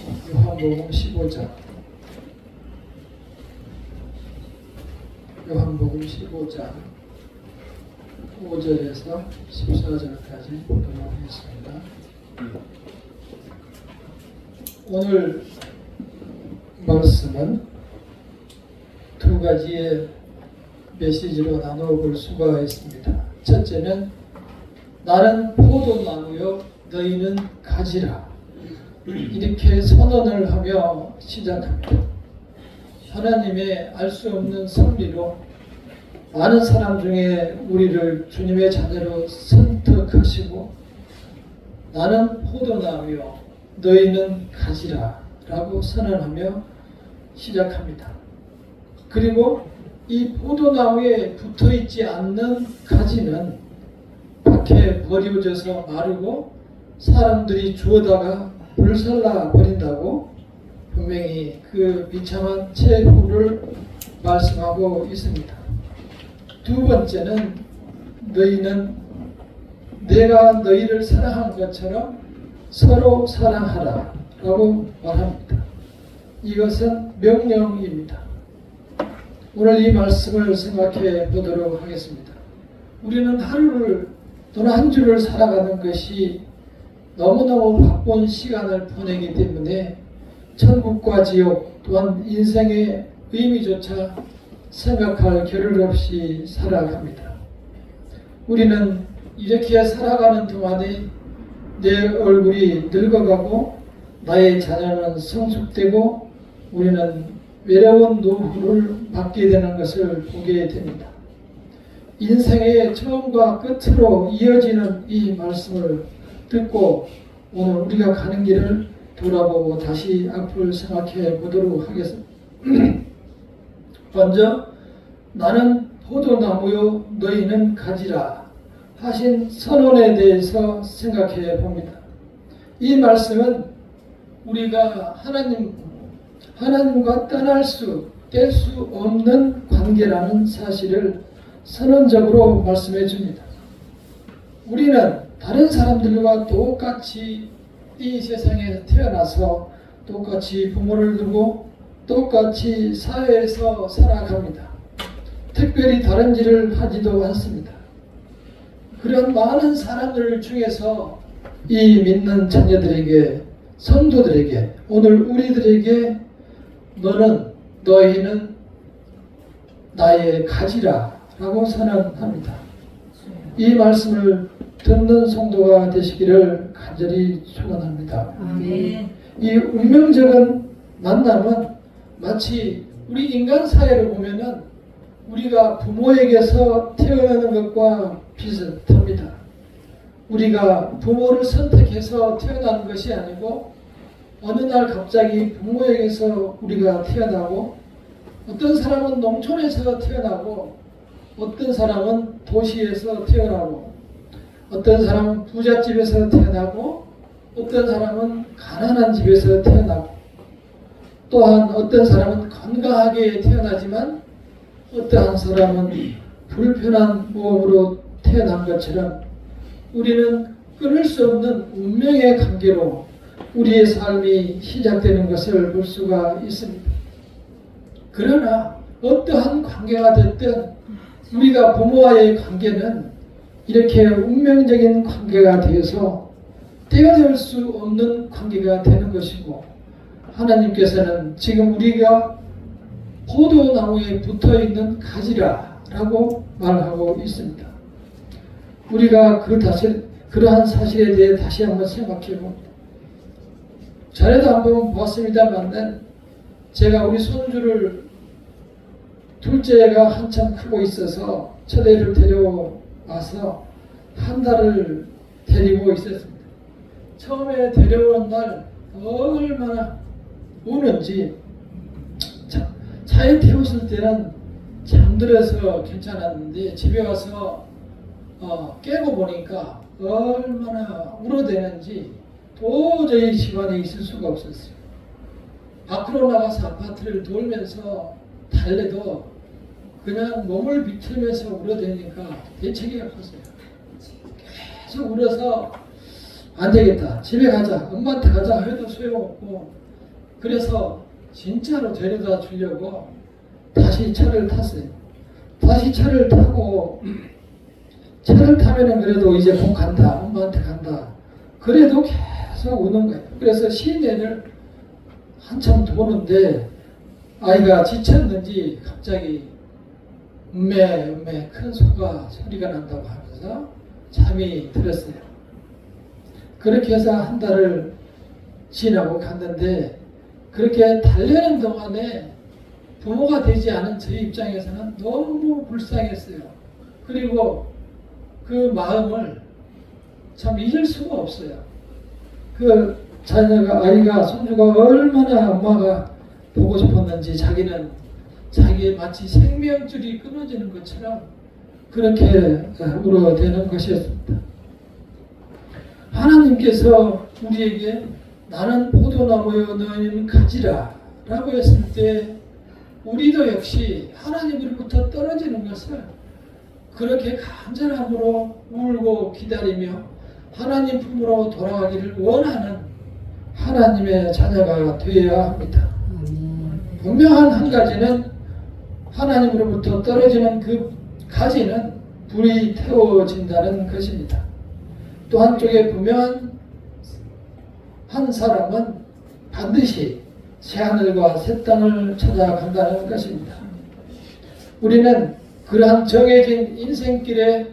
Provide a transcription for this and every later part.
요한복음 15장 요한복음 15장 5절에서 14절까지 보도록 하겠습니다. 오늘 말씀은 두 가지의 메시지로 나누어 볼 수가 있습니다. 첫째는 나는 포도나무요 너희는 가지라, 이렇게 선언을 하며 시작합니다. 하나님의 알 수 없는 섭리로 많은 사람 중에 우리를 주님의 자녀로 선택하시고 나는 포도나무요 너희는 가지라 라고 선언하며 시작합니다. 그리고 이 포도나무에 붙어있지 않는 가지는 밖에 버려져서 마르고 사람들이 주워다가 불살라 버린다고 분명히 그 비참한 최후를 말씀하고 있습니다. 두 번째는 너희는 내가 너희를 사랑한 것처럼 서로 사랑하라 라고 말합니다. 이것은 명령입니다. 오늘 이 말씀을 생각해 보도록 하겠습니다. 우리는 하루를 또는 한 주를 살아가는 것이 너무너무 바쁜 시간을 보내기 때문에 천국과 지옥 또한 인생의 의미조차 생각할 겨를 없이 살아갑니다. 우리는 이렇게 살아가는 동안에 내 얼굴이 늙어가고 나의 자녀는 성숙되고 우리는 외로운 노후를 맞게 되는 것을 보게 됩니다. 인생의 처음과 끝으로 이어지는 이 말씀을 듣고 오늘 우리가 가는 길을 돌아보고 다시 앞을 생각해 보도록 하겠습니다. 먼저 나는 포도나무요 너희는 가지라 하신 선언에 대해서 생각해 봅니다. 이 말씀은 우리가 하나님과 뗄 수 없는 관계라는 사실을 선언적으로 말씀해 줍니다. 우리는 다른 사람들과 똑같이 이 세상에 태어나서 똑같이 부모를 두고 똑같이 사회에서 살아갑니다. 특별히 다른 일을 하지도 않습니다. 그런 많은 사람들 중에서 이 믿는 자녀들에게, 성도들에게, 오늘 우리들에게 너희는 나의 가지라 라고 선언합니다. 이 말씀을 듣는 성도가 되시기를 간절히 축원합니다. 아멘. 이 운명적인 만남은 마치 우리 인간 사회를 보면은 우리가 부모에게서 태어나는 것과 비슷합니다. 우리가 부모를 선택해서 태어나는 것이 아니고 어느 날 갑자기 부모에게서 우리가 태어나고 어떤 사람은 농촌에서 태어나고 어떤 사람은 도시에서 태어나고 어떤 사람은 부잣집에서 태어나고 어떤 사람은 가난한 집에서 태어나고 또한 어떤 사람은 건강하게 태어나지만 어떠한 사람은 불편한 몸으로 태어난 것처럼 우리는 끊을 수 없는 운명의 관계로 우리의 삶이 시작되는 것을 볼 수가 있습니다. 그러나 어떠한 관계가 됐든 우리가 부모와의 관계는 이렇게 운명적인 관계가 되어서 떼어낼 수 없는 관계가 되는 것이고 하나님께서는 지금 우리가 포도나무에 붙어있는 가지라 라고 말하고 있습니다. 우리가 그러한 사실에 대해 다시 한번 생각해 봅니다. 전에도 한번 보았습니다만 제가 우리 손주를 둘째가 한참 크고 있어서 첫애를 데려와서 한 달을 데리고 있었습니다. 처음에 데려온 날 얼마나 우는지 차에 태웠을 때는 잠들어서 괜찮았는데 집에 와서 깨고 보니까 얼마나 울어대는지 도저히 집안에 있을 수가 없었어요. 밖으로 나가서 아파트를 돌면서 달래도 그냥 몸을 비틀면서 울어대니까 대책이 없었어요. 계속 울어서 안 되겠다, 집에 가자, 엄마한테 가자 해도 소용없고 그래서 진짜로 데려다 주려고 다시 차를 탔어요. 다시 차를 타고 차를 타면은 그래도 이제 곧 간다, 엄마한테 간다. 그래도 계속 우는 거예요. 그래서 시내를 한참 도는데 아이가 지쳤는지 갑자기 음메 큰 소리가 난다고 하면서 잠이 들었어요. 그렇게 해서 한 달을 지나고 갔는데 그렇게 달래는 동안에 부모가 되지 않은 저희 입장에서는 너무 불쌍했어요. 그리고 그 마음을 참 잊을 수가 없어요. 그 자녀가, 아이가, 손주가 얼마나 엄마가 보고 싶었는지 자기는 자기의 마치 생명줄이 끊어지는 것처럼 그렇게 울어대는 것이었습니다. 하나님께서 우리에게 나는 포도나무여 너희는 가지라 라고 했을 때 우리도 역시 하나님으로부터 떨어지는 것을 그렇게 간절함으로 울고 기다리며 하나님 품으로 돌아가기를 원하는 하나님의 자녀가 되어야 합니다. 분명한 한 가지는 하나님으로부터 떨어지는 그 가지는 불이 태워진다는 것입니다. 또 한쪽에 분명한 한 사람은 반드시 새하늘과 새 땅을 찾아간다는 것입니다. 우리는 그러한 정해진 인생길에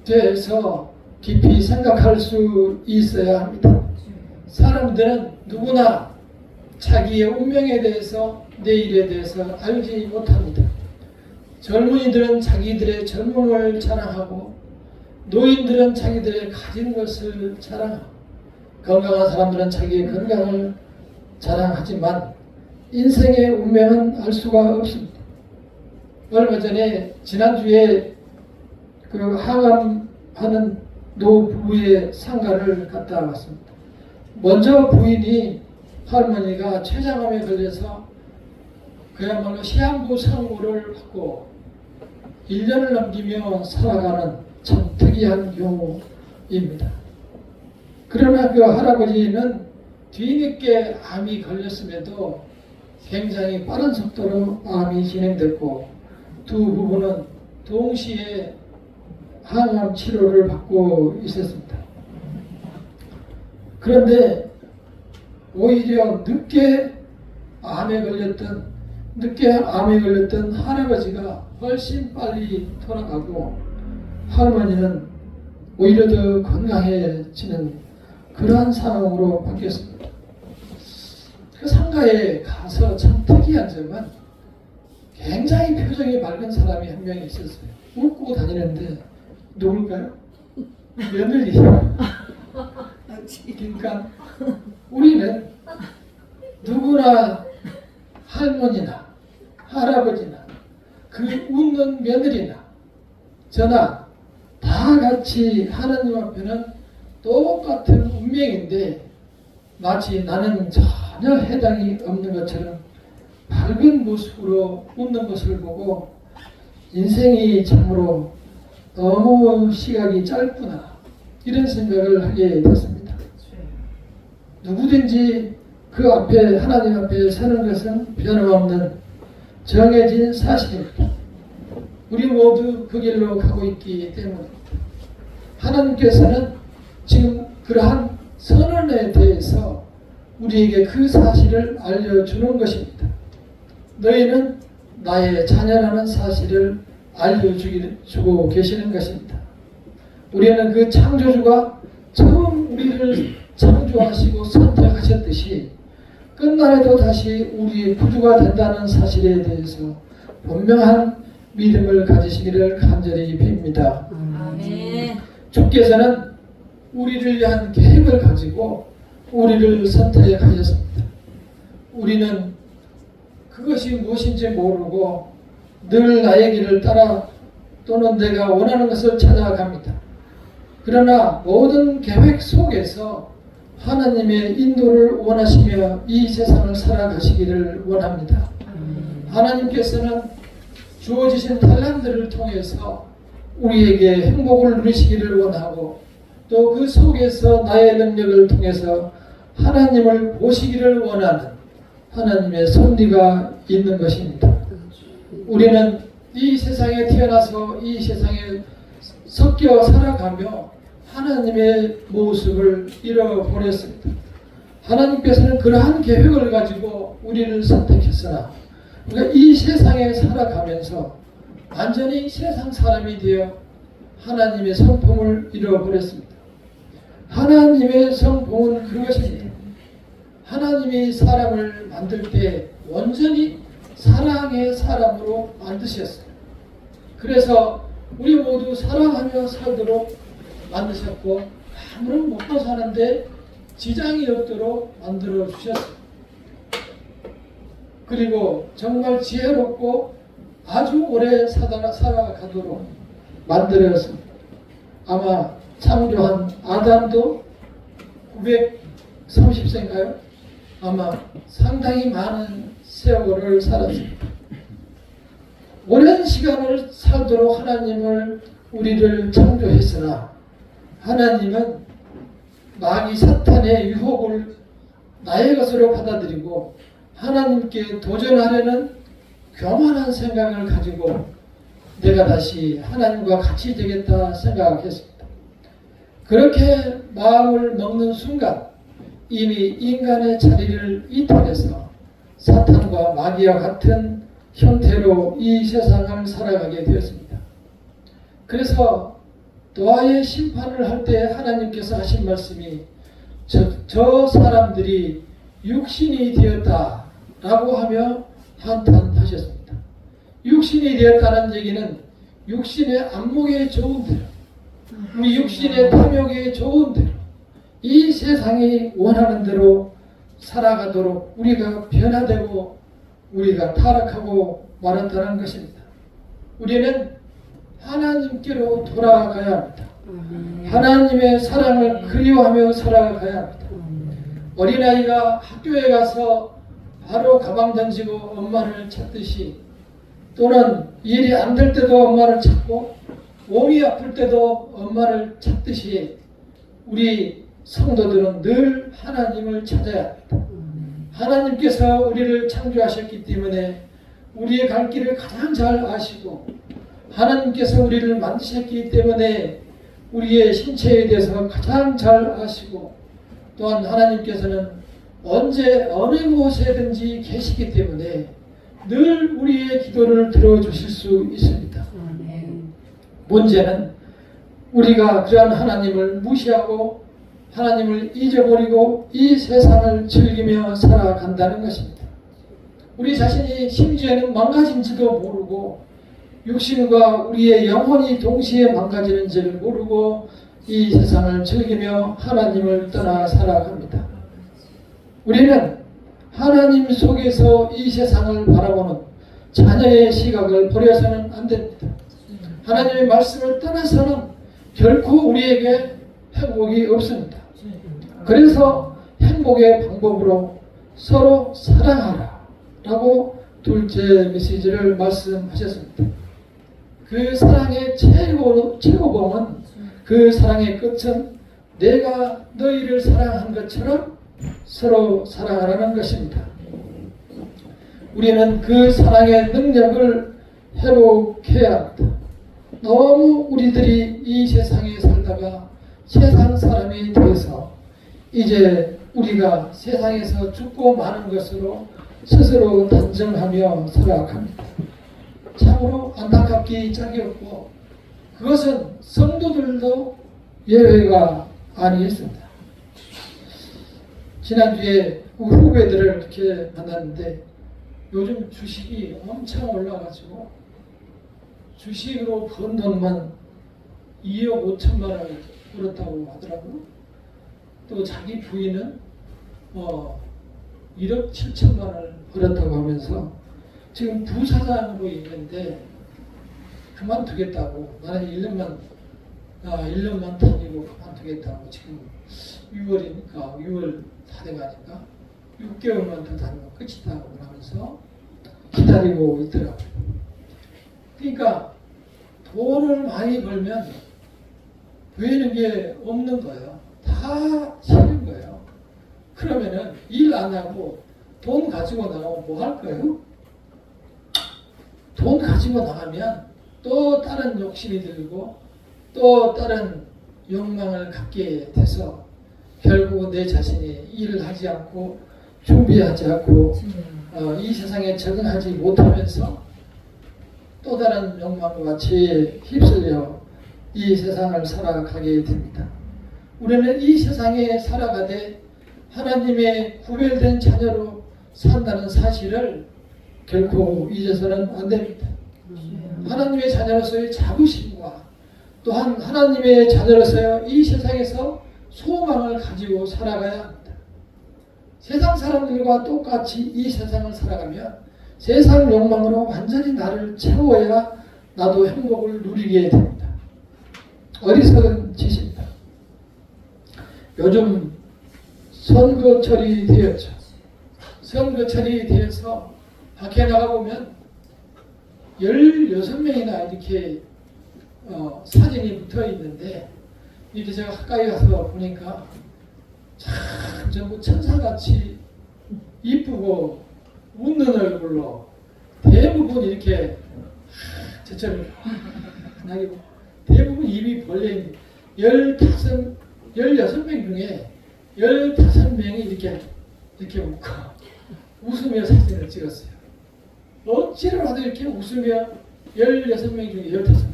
대해서 깊이 생각할 수 있어야 합니다. 사람들은 누구나 자기의 운명에 대해서, 내일에 대해서 알지 못합니다. 젊은이들은 자기들의 젊음을 자랑하고 노인들은 자기들의 가진 것을 자랑하고 건강한 사람들은 자기의 건강을 자랑하지만 인생의 운명은 알 수가 없습니다. 얼마 전에 지난주에 그 항암하는 노부부의 상가를 갔다 왔습니다. 먼저 부인이 할머니가 췌장암에 걸려서 그야말로 시한부 상고를 받고 1년을 넘기며 살아가는 참 특이한 경우입니다. 그러나 그 할아버지는 뒤늦게 암이 걸렸음에도 굉장히 빠른 속도로 암이 진행됐고 두 부부는 동시에 항암 치료를 받고 있었습니다. 그런데 오히려 늦게 암에 걸렸던 할아버지가 훨씬 빨리 돌아가고 할머니는 오히려 더 건강해지는 그러한 상황으로 바뀌었습니다. 그 상가에 가서 참 특이한 점은 굉장히 표정이 밝은 사람이 한 명이 있었어요. 웃고 다니는데 누굴까요? 며느리. 그러니까 우리는 누구나 할머니나 할아버지나 그 웃는 며느리나 저나 다 같이 하나님 앞에는 똑같은 운명인데 마치 나는 전혀 해당이 없는 것처럼 밝은 모습으로 웃는 것을 보고 인생이 참으로 너무 시각이 짧구나 이런 생각을 하게 됐습니다. 누구든지 그 앞에 하나님 앞에 서는 것은 변함없는 정해진 사실입니다. 우리 모두 그 길로 가고 있기 때문입니다. 하나님께서는 지금 그러한 선언에 대해서 우리에게 그 사실을 알려주는 것입니다. 너희는 나의 자녀라는 사실을 알려주고 계시는 것입니다. 우리는 그 창조주가 처음 우리를 창조하시고 선택하셨듯이 끝날에도 다시 우리의 구주가 된다는 사실에 대해서 분명한 믿음을 가지시기를 간절히 빕니다. 아멘. 주께서는 우리를 위한 계획을 가지고 우리를 선택하셨습니다. 우리는 그것이 무엇인지 모르고 늘 나의 길을 따라 또는 내가 원하는 것을 찾아갑니다. 그러나 모든 계획 속에서 하나님의 인도를 원하시며 이 세상을 살아가시기를 원합니다. 하나님께서는 주어지신 달란트를 통해서 우리에게 행복을 누리시기를 원하고 또 그 속에서 나의 능력을 통해서 하나님을 보시기를 원하는 하나님의 섭리가 있는 것입니다. 우리는 이 세상에 태어나서 이 세상에 섞여 살아가며 하나님의 모습을 잃어버렸습니다. 하나님께서는 그러한 계획을 가지고 우리를 선택했으나 우리가 이 세상에 살아가면서 완전히 세상 사람이 되어 하나님의 성품을 잃어버렸습니다. 하나님의 성품은 그것입니다. 하나님이 사람을 만들 때 온전히 사랑의 사람으로 만드셨어요. 그래서 우리 모두 사랑하며 살도록 만드셨고 아무런 먹고 사는데 지장이 없도록 만들어 주셨어요. 그리고 정말 지혜롭고 아주 오래 살아가도록 만들었습니다. 아마 창조한 아담도 930세인가요? 아마 상당히 많은 세월을 살았습니다. 오랜 시간을 살도록 하나님을 우리를 창조했으나 하나님은 마귀 사탄의 유혹을 나의 것으로 받아들이고 하나님께 도전하려는 교만한 생각을 가지고 내가 다시 하나님과 같이 되겠다 생각했습니다. 그렇게 마음을 먹는 순간 이미 인간의 자리를 이탈해서 사탄과 마귀와 같은 형태로 이 세상을 살아가게 되었습니다. 그래서 노아의 심판을 할 때 하나님께서 하신 말씀이 저 사람들이 육신이 되었다라고 하며 한탄하셨습니다. 육신이 되었다는 얘기는 육신의 안목에 좋은 대로 우리 육신의 탐욕에 좋은 대로 이 세상이 원하는 대로 살아가도록 우리가 변화되고 우리가 타락하고 말았다는 것입니다. 우리는 하나님께로 돌아가야 합니다. 하나님의 사랑을 그리워하며 살아가야 합니다. 어린아이가 학교에 가서 바로 가방 던지고 엄마를 찾듯이 또는 일이 안 될 때도 엄마를 찾고 몸이 아플 때도 엄마를 찾듯이 우리 성도들은 늘 하나님을 찾아야 합니다. 하나님께서 우리를 창조하셨기 때문에 우리의 갈 길을 가장 잘 아시고 하나님께서 우리를 만드셨기 때문에 우리의 신체에 대해서 가장 잘 아시고 또한 하나님께서는 언제 어느 곳에든지 계시기 때문에 늘 우리의 기도를 들어주실 수 있습니다. 문제는 우리가 그러한 하나님을 무시하고 하나님을 잊어버리고 이 세상을 즐기며 살아간다는 것입니다. 우리 자신이 심지어는 망가진지도 모르고 육신과 우리의 영혼이 동시에 망가지는 줄 모르고 이 세상을 즐기며 하나님을 떠나 살아갑니다. 우리는 하나님 속에서 이 세상을 바라보는 자녀의 시각을 버려서는 안 됩니다. 하나님의 말씀을 떠나서는 결코 우리에게 행복이 없습니다. 그래서 행복의 방법으로 서로 사랑하라 라고 둘째 메시지를 말씀하셨습니다. 그 사랑의 최고봉은 그 사랑의 끝은 내가 너희를 사랑한 것처럼 서로 사랑하라는 것입니다. 우리는 그 사랑의 능력을 회복해야 합니다. 너무 우리들이 이 세상에 살다가 세상 사람이 되어서 이제 우리가 세상에서 죽고 마는 것으로 스스로 단정하며 살아갑니다. 참으로 안타깝기 짝이 없고 그것은 성도들도 예외가 아니었습니다. 지난주에 우리 후배들을 이렇게 만났는데 요즘 주식이 엄청 올라가지고 주식으로 번 돈만 2억 5천만 원을 벌었다고 하더라고요. 또 자기 부인은 1억 7천만 원을 벌었다고 하면서 지금 부사장으로 있는데 그만두겠다고 나는 1년만 다니고 그만두겠다고 지금 6월이니까 6월 다 돼가니까 6개월만 더 다니면 끝이다고 하면서 기다리고 있더라고요. 그러니까 돈을 많이 벌면 보이는 게 없는 거예요. 다 싫은 거예요. 그러면은 일 안 하고 돈 가지고 나가면 뭐 할 거예요? 돈 가지고 나가면 또 다른 욕심이 들고 또 다른 욕망을 갖게 돼서 결국은 내 자신이 일을 하지 않고 준비하지 않고 이 세상에 적응하지 못하면서 또 다른 욕망과 죄에 휩쓸려 이 세상을 살아가게 됩니다. 우리는 이 세상에 살아가되 하나님의 구별된 자녀로 산다는 사실을 결코 잊어서는 안 됩니다. 하나님의 자녀로서의 자부심과 또한 하나님의 자녀로서의 이 세상에서 소망을 가지고 살아가야 합니다. 세상 사람들과 똑같이 이 세상을 살아가면 세상 욕망으로 완전히 나를 채워야 나도 행복을 누리게 됩니다. 어리석은 짓입니다. 요즘 선거철이 되었죠. 선거철이 되어서 밖에 나가보면 16명이나 이렇게 사진이 붙어 있는데 이렇게 제가 가까이 가서 보니까 참 전부 천사같이 이쁘고 웃는 얼굴로 대부분 이렇게 저처럼 대부분 입이 벌려있는 16명 중에 15명이 이렇게 웃으며 사진을 찍었어요. 어찌를 하도 이렇게 웃으며 16명 중에 15명.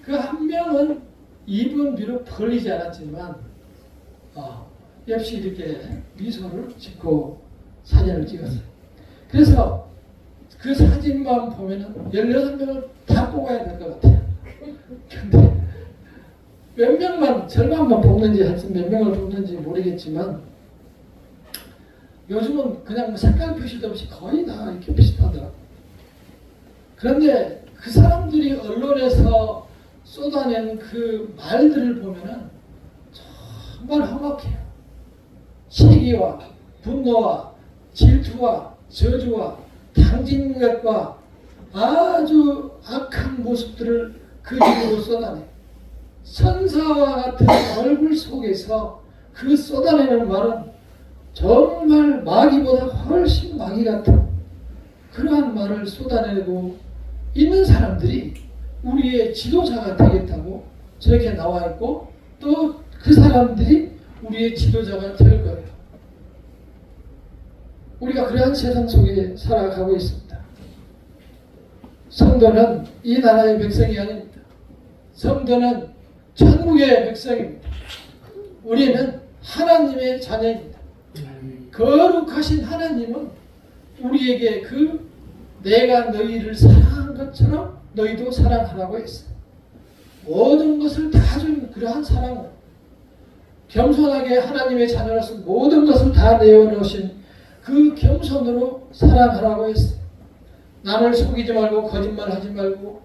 그 한 명은 입은 비록 벌리지 않았지만 역시 이렇게 미소를 짓고 사진을 찍었어요. 그래서 그 사진만 보면은 16명을 다 뽑아야 될 것 같아요. 근데 몇 명만, 절반만 뽑는지 하여튼 몇 명을 뽑는지 모르겠지만 요즘은 그냥 색깔 표시도 없이 거의 다 이렇게 비슷하더라고요. 그런데 그 사람들이 언론에서 쏟아낸 그 말들을 보면은 정말 험악해요. 시기와 분노와 질투와 저주와 당진것과 아주 악한 모습들을 그 입으로 쏟아내요. 선사와 같은 얼굴 속에서 그 쏟아내는 말은 정말 마귀보다 훨씬 마귀 같은 그러한 말을 쏟아내고 있는 사람들이 우리의 지도자가 되겠다고 저렇게 나와 있고 또 그 사람들이 우리의 지도자가 될 거예요. 우리가 그러한 세상 속에 살아가고 있습니다. 성도는 이 나라의 백성이 아닙니다. 성도는 천국의 백성입니다. 우리는 하나님의 자녀입니다. 거룩하신 하나님은 우리에게 그 내가 너희를 사랑한 것처럼 너희도 사랑하라고 했어요. 모든 것을 다 준 그러한 사랑을 겸손하게 하나님의 자녀로서 모든 것을 다 내어놓으신 그 겸손으로 사랑하라고 했어요. 남을 속이지 말고 거짓말하지 말고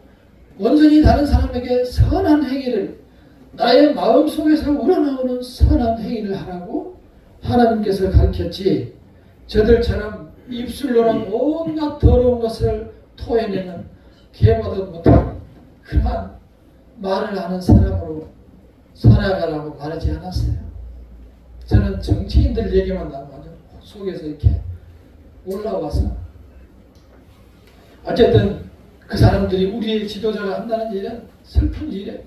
온전히 다른 사람에게 선한 행위를 나의 마음속에서 우러나오는 선한 행위를 하라고 하나님께서 가르쳤지 저들처럼 입술로는 온갖 더러운 것을 토해내는 개보다 못한 그러한 말을 하는 사람으로 살아가라고 말하지 않았어요. 저는 정치인들 얘기만 나와요. 속에서 이렇게 올라와서 어쨌든 그 사람들이 우리의 지도자가 한다는 일은 슬픈 일이에요.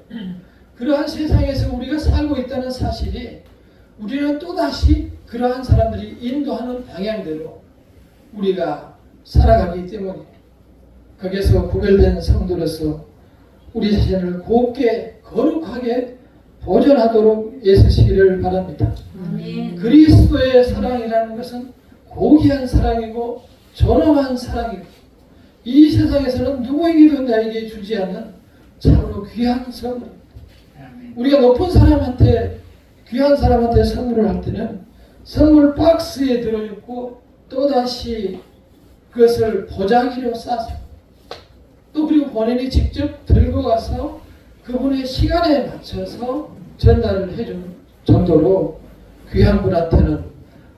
그러한 세상에서 우리가 살고 있다는 사실이 우리는 또다시 그러한 사람들이 인도하는 방향대로 우리가 살아가기 때문에 거기에서 구별된 성도로서 우리 자신을 곱게 거룩하게 보존하도록 애쓰시기를 바랍니다. 그리스도의 사랑이라는 것은 고귀한 사랑이고 존엄한 사랑이고 이 세상에서는 누구에게도 나에게 주지 않는 참으로 귀한 선물입니다. 우리가 높은 사람한테 귀한 사람한테 선물을 할 때는 선물 박스에 들어있고 또다시 그것을 보자기로 싸서 또 그리고 본인이 직접 들고 가서 그분의 시간에 맞춰서 전달을 해준 정도로 귀한 분한테는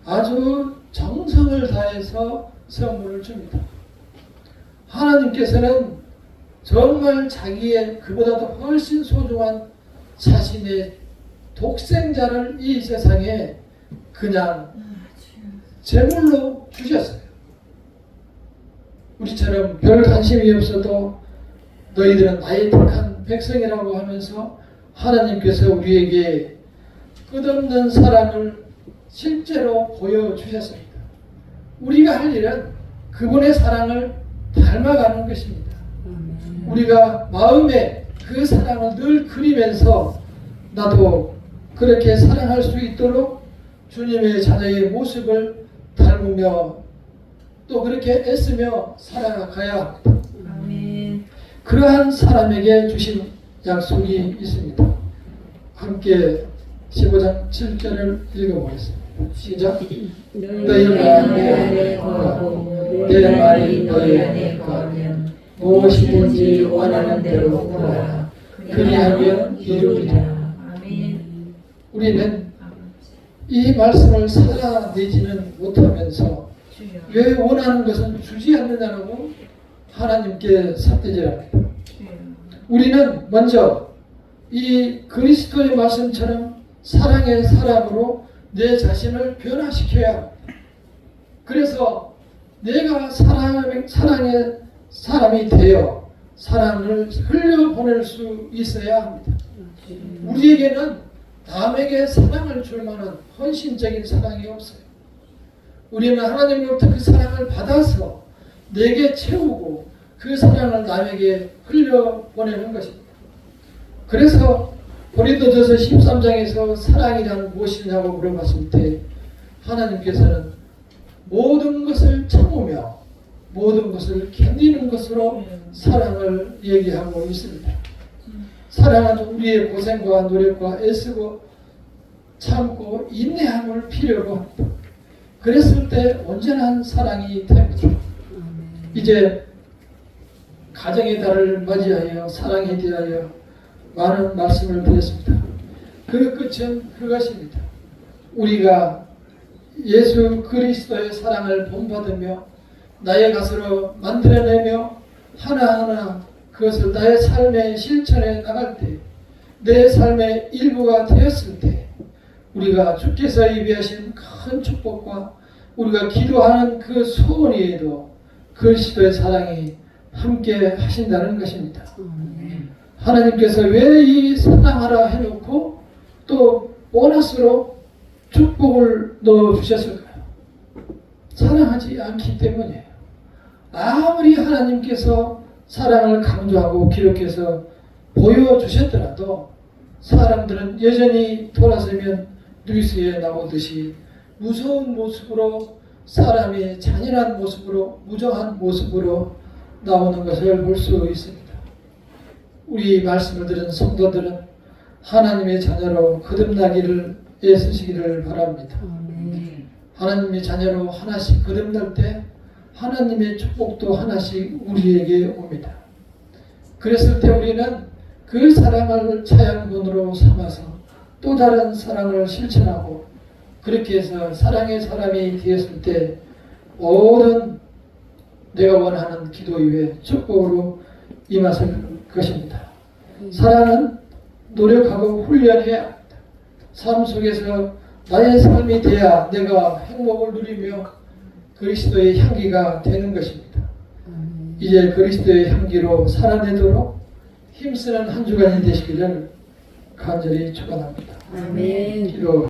아주 정성을 다해서 선물을 줍니다. 하나님께서는 정말 자기의 그보다도 훨씬 소중한 자신의 독생자를 이 세상에 그냥 제물로 주셨어요. 우리처럼 별 관심이 없어도 너희들은 나의 택한 백성이라고 하면서 하나님께서 우리에게 끝없는 사랑을 실제로 보여주셨습니다. 우리가 할 일은 그분의 사랑을 닮아가는 것입니다. 우리가 마음에 그 사랑을 늘 그리면서 나도 그렇게 사랑할 수 있도록 주님의 자녀의 모습을 닮으며 또 그렇게 애쓰며 살아가야 합니다. 아멘. 그러한 사람에게 주신 약속이 있습니다. 함께 15장 7절을 읽어보겠습니다. 시작. 너희가 내 안에 거하고 내 말이 너희 안에 거하면 무엇이든지 원하는 대로 구하라. 그리하면 이루리라. 아멘. 우리는 이 말씀을 살아내지는 못하면서 주여. 왜 원하는 것은 주지 않느냐고 하나님께 삿대질합니다. 주여. 우리는 먼저 이 그리스도의 말씀처럼 사랑의 사람으로 내 자신을 변화시켜야 합니다. 그래서 내가 사랑의 사람이 되어 사랑을 흘려보낼 수 있어야 합니다. 우리에게는 남에게 사랑을 줄 만한 헌신적인 사랑이 없어요. 우리는 하나님으로부터 그 사랑을 받아서 내게 채우고 그 사랑을 남에게 흘려보내는 것입니다. 그래서 고린도전서 13장에서 사랑이란 무엇이냐고 물어봤을 때 하나님께서는 모든 것을 참으며 모든 것을 견디는 것으로 사랑을 얘기하고 있습니다. 사랑은 우리의 고생과 노력과 애쓰고 참고 인내함을 필요로 합니다. 그랬을 때 온전한 사랑이 됩니다. 이제 가정의 달을 맞이하여 사랑에 대하여 많은 말씀을 드렸습니다. 그 끝은 그것입니다. 우리가 예수 그리스도의 사랑을 본받으며 나의 것으로 만들어내며 하나하나 그것을 나의 삶에 실천해 나갈 때, 내 삶의 일부가 되었을 때 우리가 주께서 예비하신 큰 축복과 우리가 기도하는 그 소원에도 그리스도의 사랑이 함께 하신다는 것입니다. 하나님께서 왜 이 사랑하라 해놓고 또 보너스로 축복을 넣어주셨을까요? 사랑하지 않기 때문이에요. 아무리 하나님께서 사랑을 강조하고 기록해서 보여주셨더라도 사람들은 여전히 돌아서면 뉴스에 나오듯이 무서운 모습으로 사람이 잔인한 모습으로 무정한 모습으로 나오는 것을 볼 수 있습니다. 우리 말씀을 들은 성도들은 하나님의 자녀로 거듭나기를 애쓰시기를 바랍니다. 하나님의 자녀로 하나씩 거듭날 때 하나님의 축복도 하나씩 우리에게 옵니다. 그랬을 때 우리는 그 사랑을 차양분으로 삼아서 또 다른 사랑을 실천하고 그렇게 해서 사랑의 사람이 되었을 때 모든 내가 원하는 기도 이외에 축복으로 임하실 것입니다. 사랑은 노력하고 훈련해야 합니다. 삶 속에서 나의 삶이 돼야 내가 행복을 누리며 그리스도의 향기가 되는 것입니다. 이제 그리스도의 향기로 살아내도록 힘쓰는 한 주간이 되시기를 간절히 축원합니다. 아멘. 기도